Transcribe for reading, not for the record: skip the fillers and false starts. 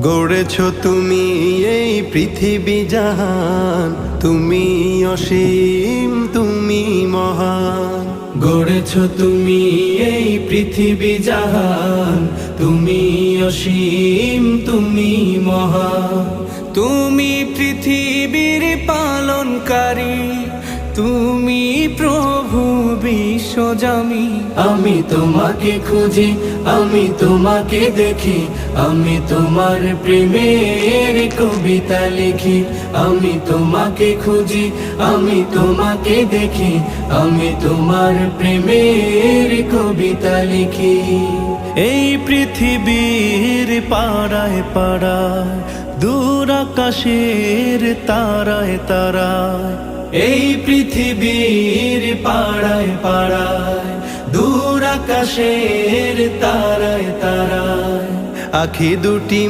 গড়েছ তুমি এই পৃথিবী জাহান, তুমি অসীম তুমি মহান। গড়েছ তুমি এই পৃথিবী জাহান, তুমি অসীম তুমি মহান। তুমি পৃথিবীর পালনকারী, তুমি প্রভু বিশ্বজামি। আমি তোমাকে খুঁজি, আমি তোমাকে দেখি, আমি তোমার প্রেমের কবিতা লিখি। আমি তোমাকে খুঁজি, আমি তোমাকে দেখি, আমি তোমার প্রেমের কবিতা লিখি। এই পৃথিবীর পাড়ায় পাড়ায়, দূর আকাশের তারায় তারায়। এই পৃথিবীর পাড়ায় পাড়ায়, দূর আকাশের তারায় তারায়। আখি দুটি